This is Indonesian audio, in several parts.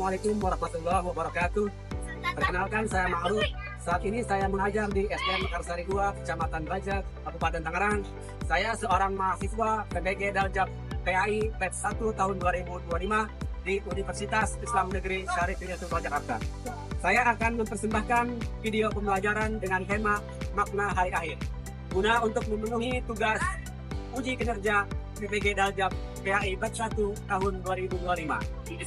Assalamualaikum warahmatullahi wabarakatuh. Perkenalkan, saya Ma'ruf. Saat ini saya mengajar di SDN Mekarsari 2, Kecamatan Baja, Kabupaten Tangerang. Saya seorang mahasiswa PBG Daljab PAI batch 1 tahun 2025 di Universitas Islam Negeri Syarif Hidayatullah Jakarta. Saya akan mempersembahkan video pembelajaran dengan tema makna hari akhir, guna untuk memenuhi tugas uji kinerja PBG Daljab PAI batch 1 tahun 2025.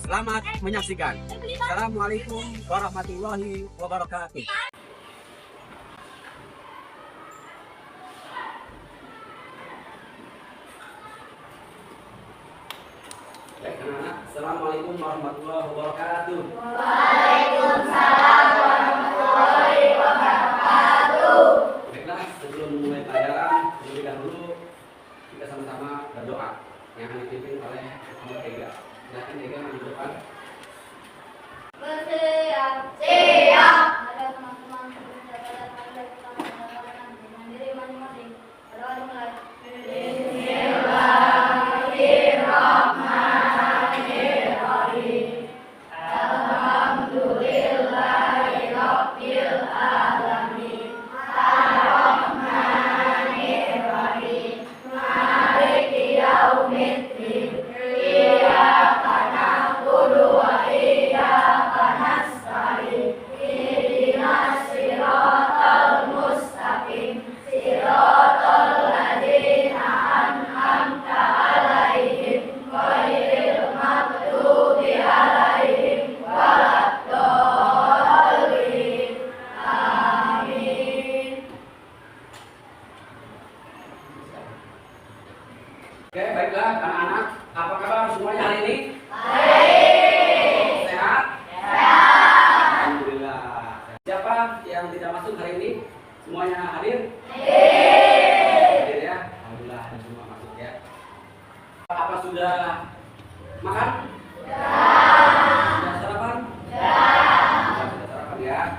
Selamat menyaksikan. Assalamualaikum warahmatullahi wabarakatuh. Baik anak-anak, Assalamualaikum warahmatullahi wabarakatuh. Waalaikumsalam warahmatullahi wabarakatuh. Baiklah, sebelum mulai pelajaran, terlebih dahulu kita sama-sama berdoa yang akan dipimpin oleh Muhammad Ega. Silakan Ega maju depan. Bersiap. Siap. Ada teman-teman sudah pada kita mendapatkan dengan diri masing-masing. Berdoa dimulai. Bismillahirrahmanirrahim. Alhamdulillahirabbil alamin. Ar-Rahmanirrahim. Maliki yaumiddin. Iyyaka na'budu wa iyyaka nasta'in. Ihdinas siratal mustaqim. Siratal ladzina an'amta 'alaihim ghairil maghdubi 'alaihim waladdallin. Amin. Oke, baiklah anak-anak, apa kabar semuanya hari ini? Baik. Sehat? Sehat. Alhamdulillah. Siapa yang tidak masuk hari ini? Semuanya hadir? Hadir ya? Alhamdulillah, ada semua masuk ya. Apa sudah makan? Sudah sarapan? Sudah sarapan ya.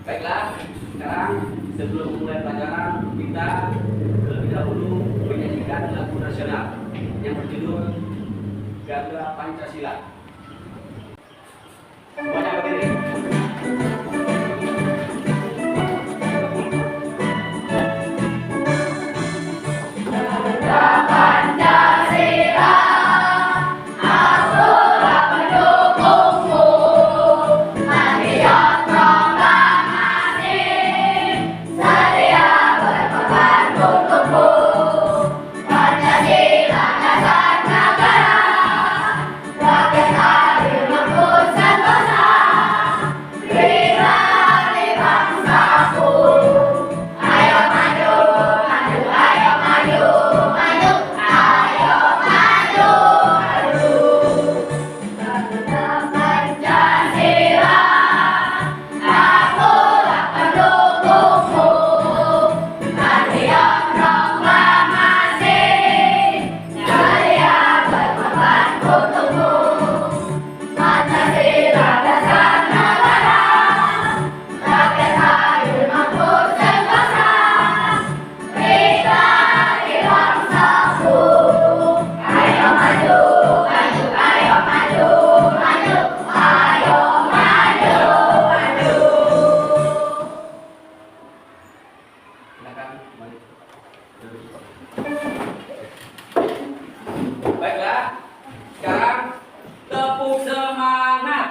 Baiklah, sekarang sebelum mulai pelajaran kita terlebih dahulu menyanyikan lagu nasional yang berjudul Garuda Pancasila. Semuanya berdiri. Pancasila, akulah pendukungmu. Patriot proklamasi, setia berkorban untukmu. Pancasila dasar negara, rakyat adil makmur sentosa. Berilah di bangsaku. Ayo maju, maju, ayo maju, maju, ayo maju, maju. Garuda Pancasila, akulah pendukungmu. Patriot proklamasi, setia berkorban untukmu. Pancasila dasar negara, rakyat adil makmur sentosa. Berilah di bangsaku. Ayo maju, maju, ayo maju, maju, ayo maju, maju. Silakan kembali. Baiklah, sekarang tepuk semangat.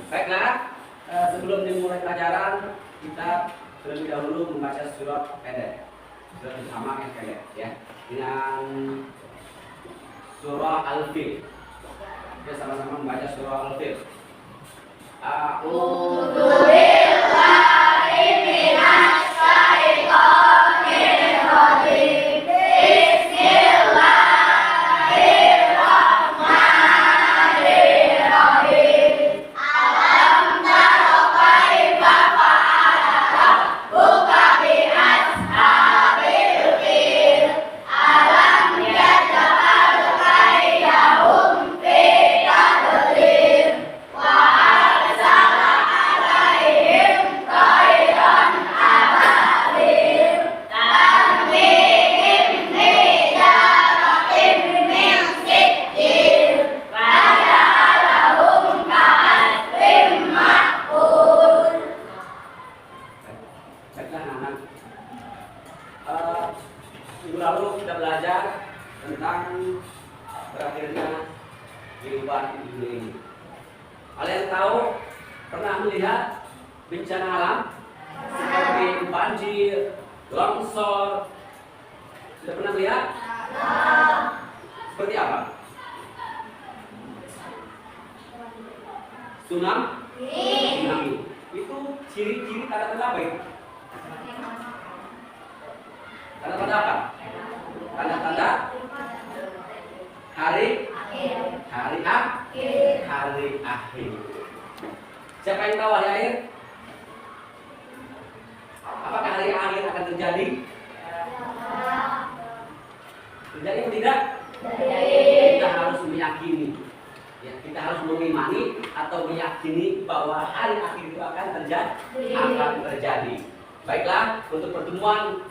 Baiklah, sebelum dimulai pelajaran kita terlebih dahulu membaca surat pendek, surat bersama yang pendek ya, dengan surah Al-Fil. Kita sama-sama membaca surah Al-Fil. A'udzu Billahi minas syaitonir rajim. Bismillahirrahmanirrahim. Alam tara kaifa fa'ala rabbuka bi ashabil fil. Alam yaj'al kaydahum fi tadlil wa arsala 'alaihim Minggu lalu kita belajar tentang berakhirnya kehidupan di dunia ini. Kalian tahu, pernah melihat bencana alam seperti banjir, longsor? Sudah pernah melihat? Seperti apa? Tsunami. Itu ciri-ciri tanda-tanda apa itu? Tanda-tanda apa? Tanda-tanda hari akhir. Siapa yang tahu hari akhir? Apakah hari akhir akan terjadi? Terjadi atau tidak? Kita harus meyakini, ya, kita harus mengimani atau meyakini bahwa hari akhir itu akan terjadi. Baiklah, untuk pertemuan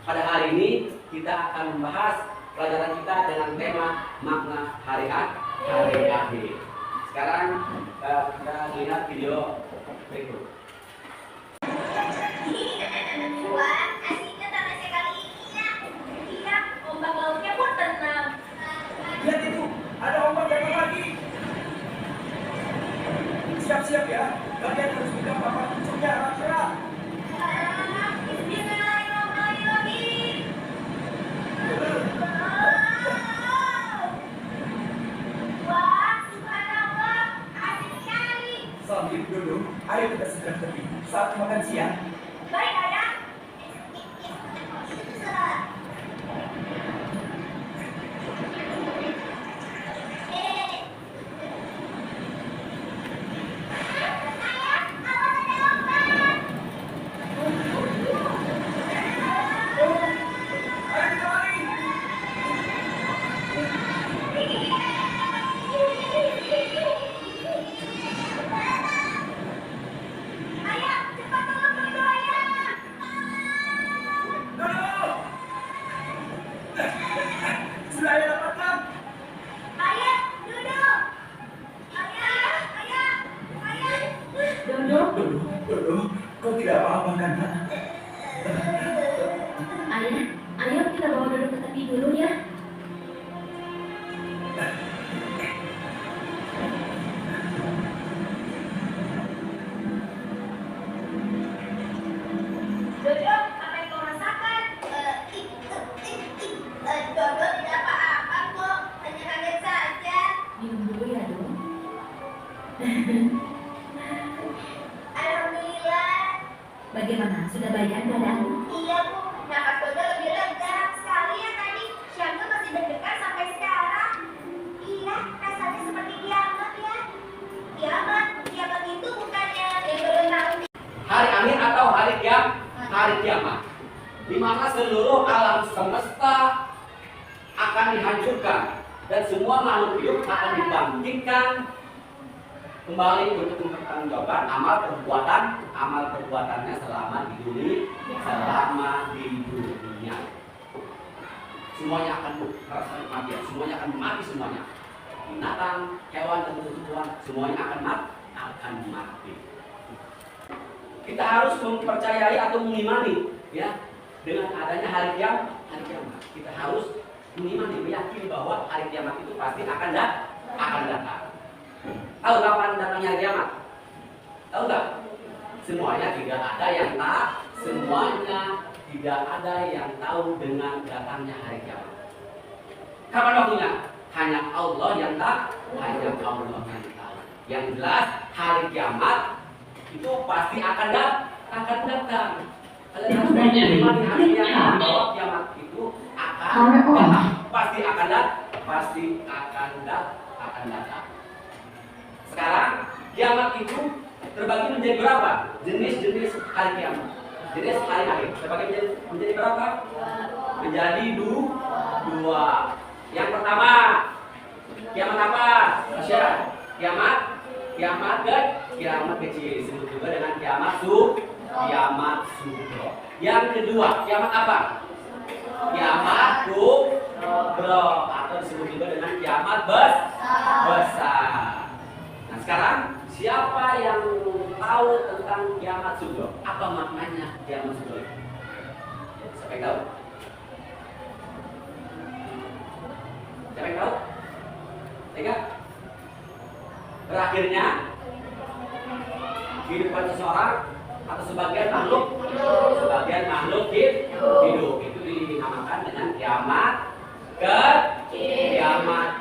pada hari ini kita akan membahas pelajaran kita dengan tema makna hari akhir. Sekarang kita lihat video berikut. Wah, asiknya tanah sekali ini ya. Iya, ombak lautnya pun tenang. Lihat itu, ada ombak datang lagi. Siap-siap ya, kalian harus buka papan puncaknya gerak. Bismillahirrahmanirrahim. Wah, subhanallah, asik sekali. Sambil dulu, ayo kita segera tepi saat makan siang. Baik, ayah. Ayo kita lari. Ayah, cepat tolong dulu, ayah. Dulu. Sudah ayah dapatkan. Ayah, duduk. Ayah. Dulu, kau tidak apa-apa kan, nak? Ayo kita bawa duduk ke tepi dulu ya. Dodo, apa yang kau rasakan? Dodo tidak apa-apa kok, hanya kaget saja. Minum dulu ya, Dong. Alhamdulillah. Bagaimana? Sudah baik keadaanmu? Iya Bu, nafas Dodo lebih lega sekali ya tadi. Syangga masih deg-degan sampai sekarang. Iya, rasanya seperti kiamat ya. Kiamat itu bukannya yang Dodo tahu. Hari akhir atau hari kiamat, di mana seluruh alam semesta akan dihancurkan dan semua makhluk hidup akan dibangkitkan kembali untuk mempertanggungjawabkan amal perbuatannya selama di dunia. Semuanya akan merasakan kematian, semuanya akan mati semuanya. Binatang, hewan dan tumbuhan semuanya akan mati. Kita harus mempercayai atau mengimani, ya, dengan adanya hari kiamat. Kita harus mengimani, meyakini bahwa hari kiamat itu pasti akan datang. Tahu kapan datangnya hari kiamat? Tahu nggak? Semuanya tidak ada yang tahu dengan datangnya hari kiamat. Kapan waktunya? Hanya Allah yang tahu. Yang jelas hari kiamat itu pasti akan datang. Kalian harus mengimani hari kiamat, bahwa kiamat itu akan datang. Pasti akan datang. Sekarang kiamat itu terbagi menjadi berapa? Jenis hari kiamat. Jenis hari akhir terbagi menjadi berapa? Menjadi dua. Yang pertama, kiamat apa? Kiamat kecil, disebut juga dengan kiamat sugro. Yang kedua, kiamat apa? Kiamat kubro, atau disebut juga dengan kiamat besar. Nah sekarang siapa yang tahu tentang kiamat sugro? Apa maknanya kiamat sugro? Siapa yang tahu? Siapa yang tahu? Enggak? Berakhirnya kehidupan seseorang atau sebagian makhluk hidup itu dinamakan dengan kiamat kecil.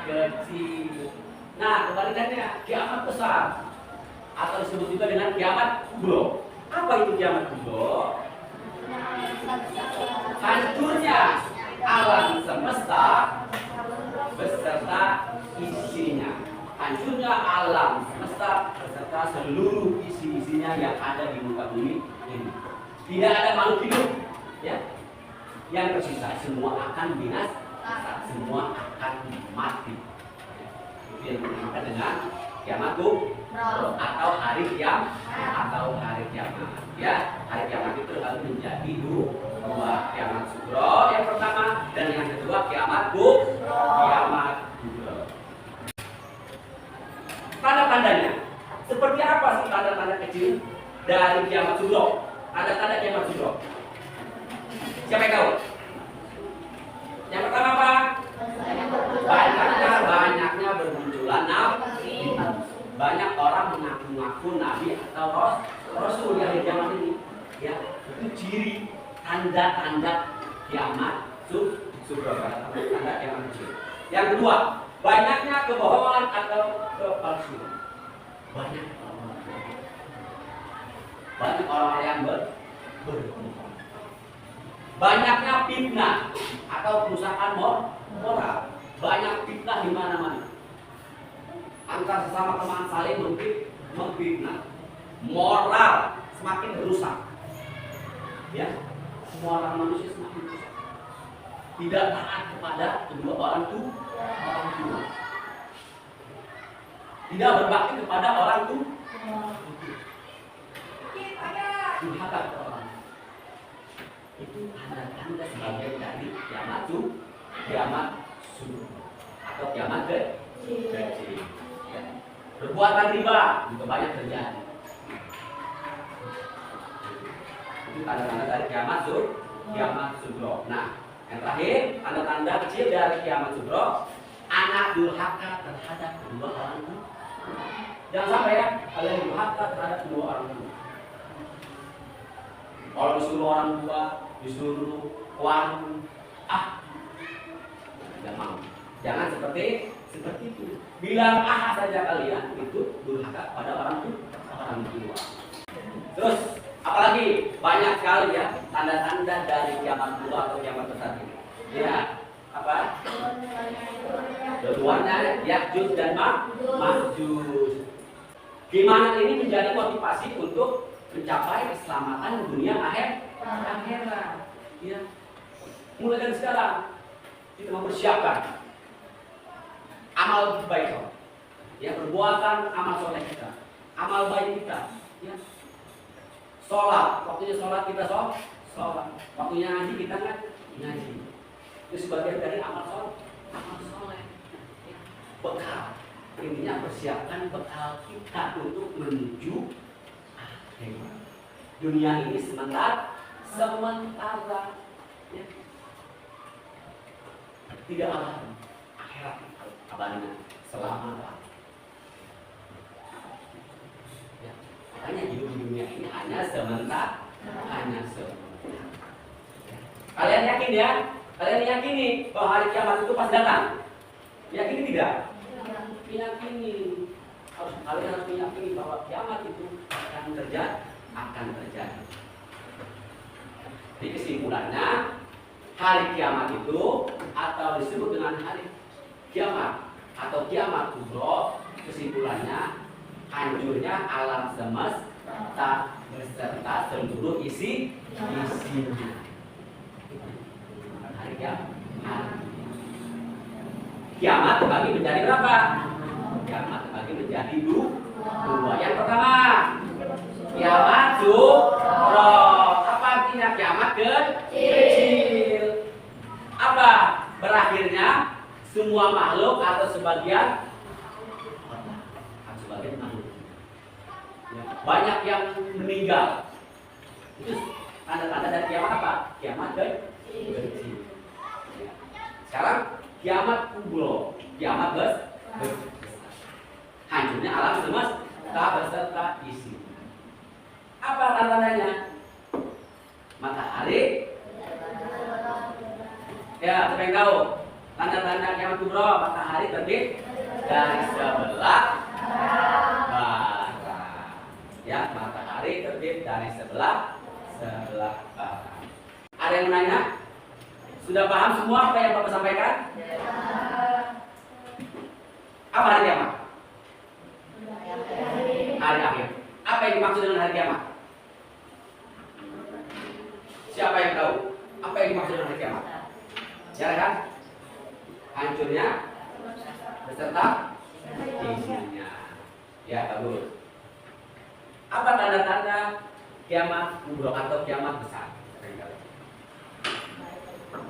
Nah, kebalikannya kiamat besar atau disebut juga dengan kiamat kubro. Apa itu kiamat kubro? Hancurnya alam semesta beserta isinya. Hancurnya alam semesta beserta seluruh isi-isinya yang ada di muka bumi ini. Tidak ada makhluk hidup, ya. Yang tersisa semua akan binasa, semua akan mati. Itu yang dinamakan dengan kiamat atau hari kiamat. Ya, hari kiamat itu lalu menjadi dua, kiamat sugro yang pertama dan yang kedua kiamat kubro. Tanda-tandanya seperti apa sih tanda-tanda kecil dari kiamat sugro? Tanda-tanda kiamat sugro. Siapa yang tahu? Yang pertama apa? Banyaknya bermunculan nabi. Banyak orang mengaku-ngaku nabi atau rasul yang di zaman ini. Ya, itu ciri tanda-tanda kiamat sugro. Tanda kiamat kecil. Yang kedua, banyaknya kebohongan atau kepalsuan. Banyak orang yang berbohong. Banyaknya fitnah atau kerusakan moral. Banyak fitnah di mana-mana. Antar sesama teman saling memfitnah. Moral semakin rusak. Ya, moral manusia semakin rusak. Tidak taat kepada kedua orang tua. Tidak berbakti kepada orang tua. Durhaka kepada orang. Itu tanda-tanda sebagai dari kiamat sugro atau kiamat kecil. Perbuatan riba juga banyak terjadi. Itu tanda-tanda dari kiamat sugro. Nah, yang terakhir tanda-tanda kecil dari kiamat sugro, anak durhaka terhadap kedua orang tua. Jangan sampai ya kalian durhaka terhadap kedua orang tua. Kalau disuruh orang tua, disuruh warung, tidak mau. Jangan seperti itu. Bilang saja kalian itu durhaka pada orang tua. Terus apalagi banyak sekali ya tanda-tanda dari kiamat tua atau kiamat besar ini. Ya, apa? Keduanya Ya'juj dan Ma'juj. Gimana ini menjadi motivasi untuk mencapai keselamatan dunia akhirat. Ya. Mulai dari sekarang kita mempersiapkan amal baik, ya, perbuatan amal soleh kita, amal baik kita, ya. Sholat, waktunya sholat kita sholat, waktunya ngaji kita ngaji. Itu sebagian dari amal soleh. Ya. Bekal, intinya persiapkan bekal kita untuk menuju akhirat. Dunia ini sementara, ya. Tidak akan akhirat abadinya selama. Ya. Makanya hidup di dunia ini hanya sementara. Kalian yakin ya? Kalian yakini bahwa hari kiamat itu pasti datang? Yakini tidak? Meyakini. Kalian harus meyakini bahwa kiamat itu akan terjadi. Jadi kesimpulannya, hari kiamat itu atau disebut dengan hari kiamat atau kiamat kubro, kesimpulannya hancurnya alam semesta beserta seluruh isinya. Hari kiamat terbagi menjadi berapa? Kiamat terbagi menjadi dua. Yang pertama, kiamat sugro. Apa artinya kiamat kecil? Apa? Berakhirnya semua makhluk atau sebagian makhluk. Ya, banyak yang meninggal. Itu tanda-tanda dari kiamat apa? Kiamat kecil. Ya. Sekarang kiamat kubro. kiamat besar. Hancurnya alam semesta beserta isi. Apa tanda-tandanya? Matahari. Ya, siapa yang tahu? Tanda-tanda kiamat kubro, matahari terbit dari sebelah barat. Ya, matahari terbit dari sebelah barat. Ada yang menanya? Sudah paham semua apa yang Bapak sampaikan? Apa hari kiamat? Hari akhir. Apa yang dimaksud dengan hari kiamat? Siapa yang tahu? Apa yang dimaksud dengan hari kiamat? Ya kan? Hancurnya beserta isinya. Ya, bagus. Apa tanda-tanda kiamat kubro atau kiamat besar?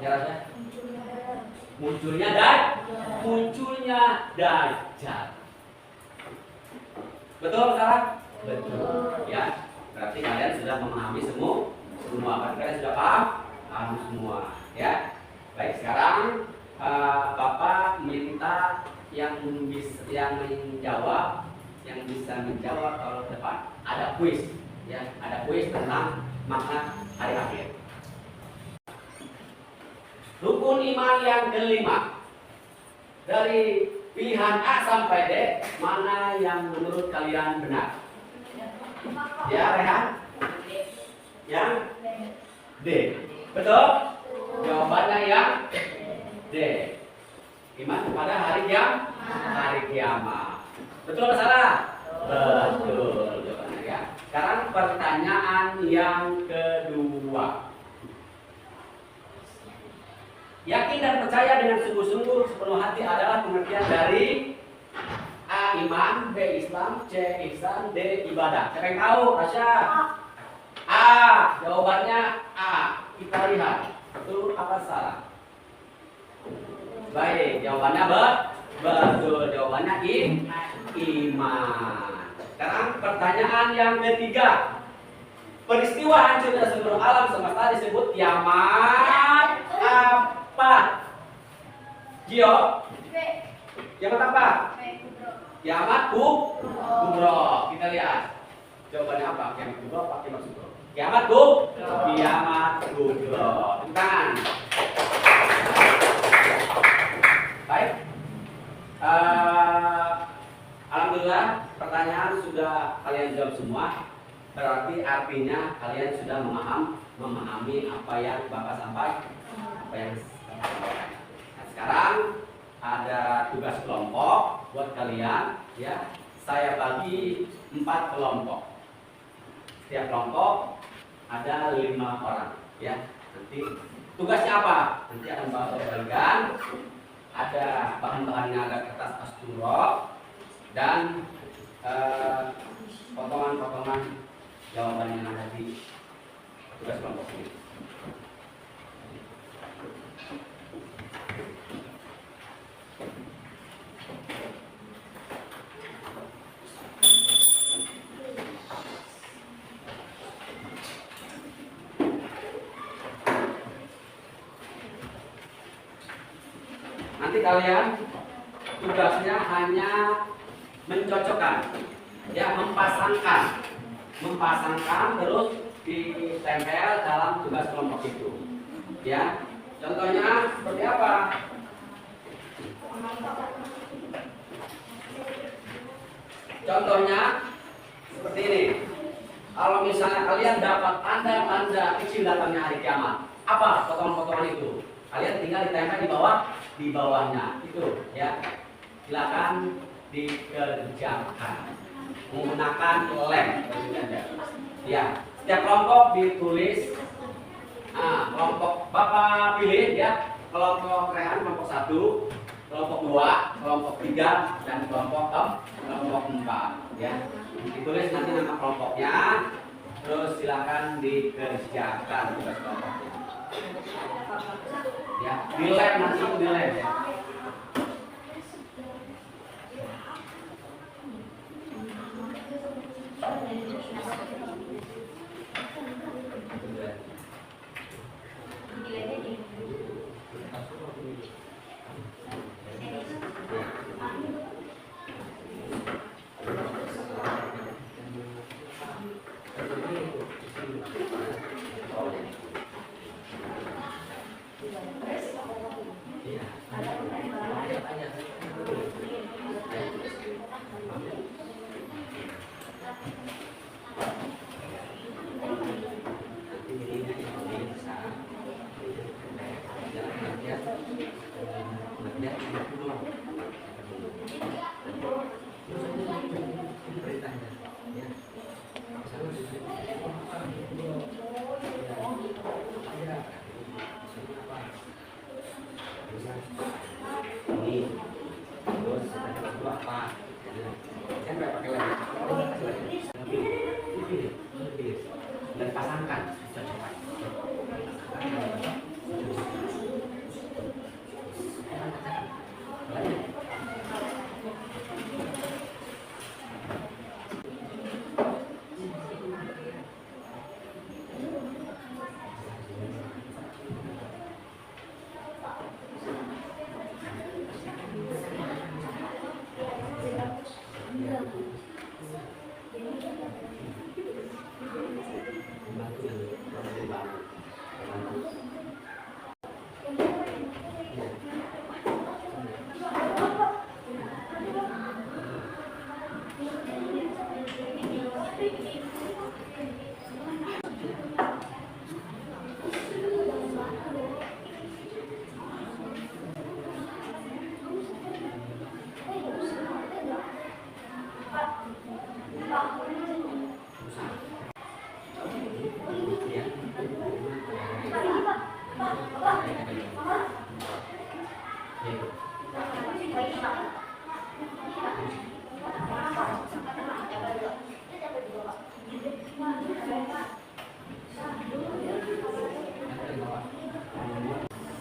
Ya, rasanya? Munculnya Dajjal. Betul sekarang? Betul. Ya, berarti kalian sudah memahami semua. Berarti kalian sudah paham semua. Ya. Baik, sekarang Bapak minta yang bisa menjawab kalau depan ada kuis. Ya, ada kuis tentang makna hari akhir. Rukun iman yang kelima. Dari pilihan A sampai D, mana yang menurut kalian benar? Ya, Rehan? Yang D. Betul? Jawabannya yang D. Iman kepada hari kiamat. Betul atau salah? Betul. Jawabannya ya. Sekarang pertanyaan yang kedua. Yakin dan percaya dengan sungguh-sungguh sepenuh hati adalah pengertian dari A. Iman, B. Islam, C. Ihsan, D. Ibadah. Siapa yang tahu? Rasya? A. Jawabannya A. Kita lihat. Betul apa salah? Baik, jawabannya betul. Jawabannya iman. Sekarang pertanyaan yang ketiga. Peristiwa hancurnya seluruh alam semesta disebut kiamat apa? Gio? Kiamat apa? Kiamat kubro. Kita lihat. Jawabannya apa? Kiamat kubro apa kiamat kubro? Kiamat kubro. Tangan. Baik. Alhamdulillah pertanyaan sudah kalian jawab semua. Berarti artinya kalian sudah memahami apa yang Bapak sampaikan. Nah, sekarang ada tugas kelompok buat kalian. Ya, saya bagi 4 kelompok. Setiap kelompok ada 5 orang. Ya, nanti tugasnya apa? Nanti akan Bapak bagikan. Ada bahan-bahannya, ada kertas asturo dan potongan-potongan jawaban yang ada di tugas kelompok ini. Nanti kalian tugasnya hanya mencocokkan, ya, mempasangkan terus ditempel dalam tugas kelompok itu. Ya, contohnya seperti apa? Contohnya seperti ini. Kalau misalnya kalian dapat tanda-tanda kecil datangnya hari kiamat, apa potongan-potongan itu? Kalian tinggal ditempel di bawahnya itu, ya. Silakan dikerjakan menggunakan lem. Ya, setiap kelompok ditulis. Kelompok Bapak pilih, ya. Kelompok Rehan kelompok 1, kelompok 2, kelompok 3, dan kelompok 4, ya. Ditulis nanti nama kelompoknya, terus silakan dikerjakan tugas kelompoknya. Ya, di lab nanti di lab, ya.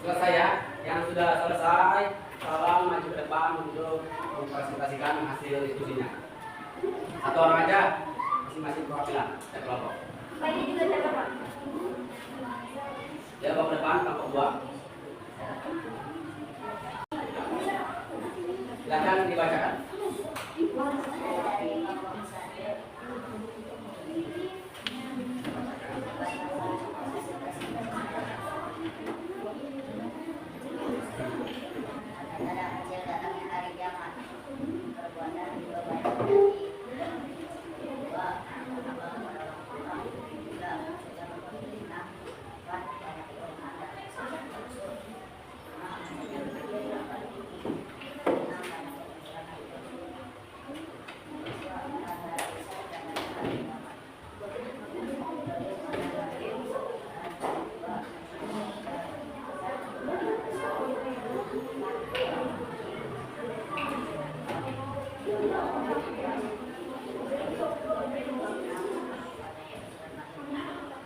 Selesai ya, yang sudah selesai, tolong maju ke depan untuk mempresentasikan hasil diskusinya. Satu orang aja, masing-masing perwakilan dan kelompok. Pak, ini juga saya Pak. Dia bawa ke depan, kelompok 2. Silakan dibacakan.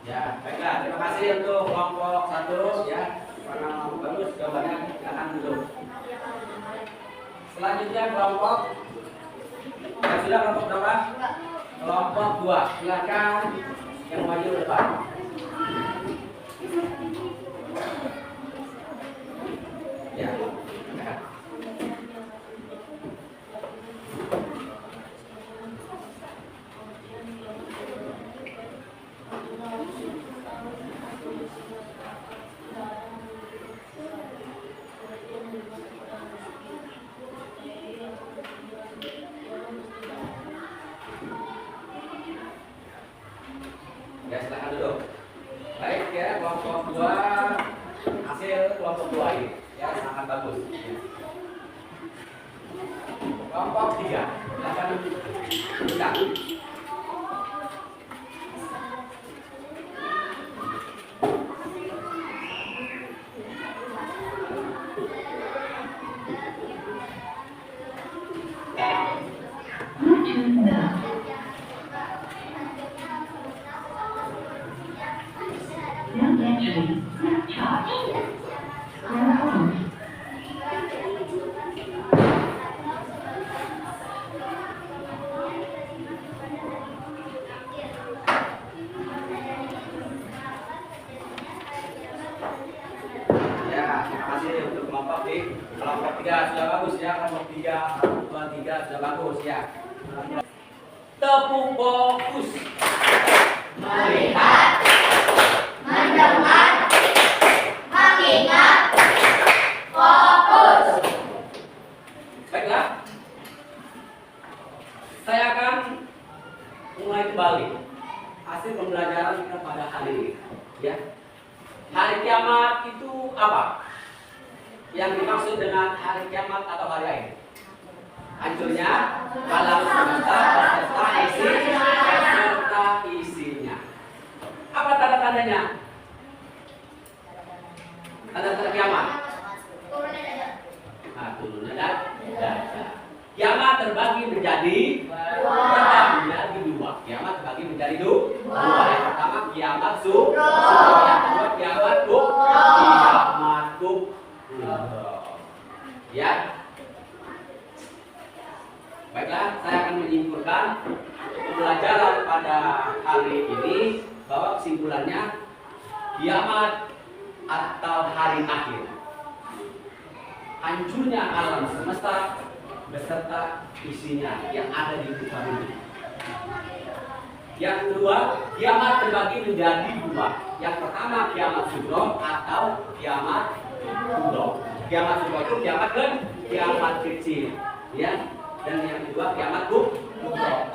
Ya, baiklah. Terima kasih untuk kelompok 1 ya. Karena bagus jawabannya, silakan duduk. Selanjutnya kelompok yang sudah kelompok berapa? Kelompok 2. Silakan yang maju ke depan. Ya. Ya, silakan duduk. Baik ya, kelompok 2 hasil kelompok 2 ini ya sangat bagus. Ya. Kelompok 3, silakan duduk. Kelompok 3 sudah bagus ya, kelompok 3, 1, 2, 3 sudah bagus ya. Tepuk fokus. Melihat, mendengar, mengingat, fokus. Baiklah, saya akan mulai kembali hasil pembelajaran kita pada hari ini. Ya, hari kiamat itu apa? Yang dimaksud dengan hari kiamat atau hari akhir? Hancurnya alam semesta beserta isinya. Apa tanda-tandanya? Tanda-tanda kiamat. Nah, turunnya dada. Kiamat terbagi menjadi dua. Kiamat terbagi menjadi dua. Yang pertama kiamat yang kedua kiamat atau hari akhir. Hancurnya alam semesta beserta isinya yang ada di muka bumi. Yang kedua, kiamat terbagi menjadi dua. Yang pertama kiamat sugro atau kiamat kubro. Kiamat sugro itu kiamat kecil, ya. Dan yang kedua kiamat kubro,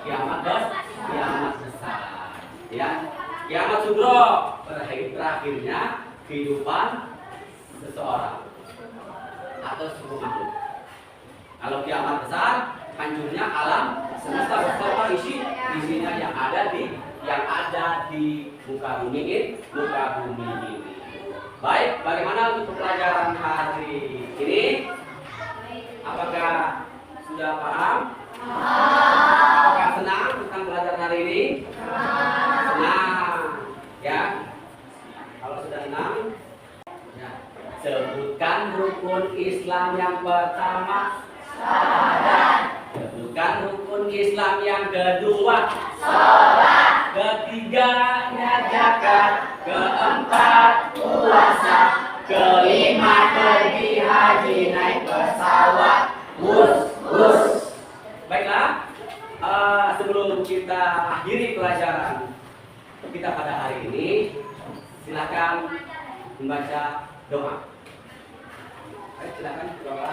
kiamat besar, ya. Kiamat sugro berakhirnya kehidupan seseorang atau suku makhluk. Kalau kiamat besar, hancurnya alam semesta beserta isinya yang ada di muka bumi ini. Baik, bagaimana untuk pelajaran hari ini? Apakah sudah paham? Apakah senang tentang pelajaran hari ini? Senang, ya. Kalau sudah senang, ya. Sebutkan rukun Islam yang pertama. Sebutkan rukun Islam yang kedua. Ketiganya zakat. Keempat puasa. Kelima pergi haji naik pesawat. Bus. Baiklah, sebelum kita akhiri pelajaran kita pada hari ini, silakan membaca doa. Ayo silakan doa.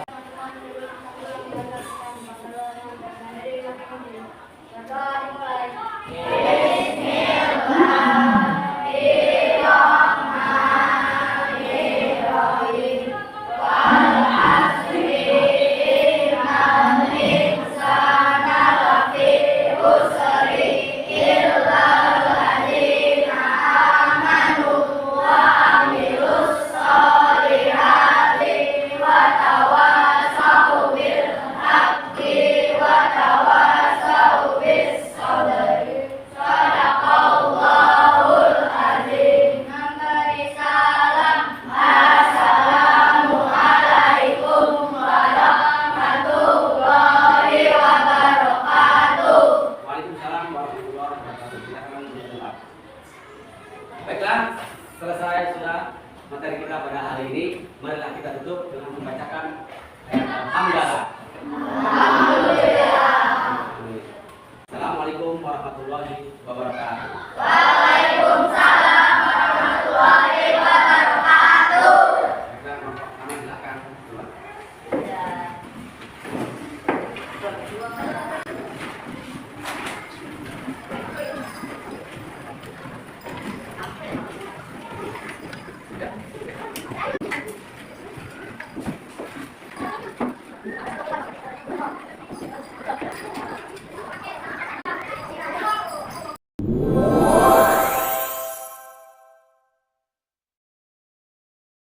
Baiklah, selesai sudah materi kita pada hari ini. Marilah kita tutup dengan membacakan ayat Alhamdulillah. Assalamualaikum warahmatullahi wabarakatuh.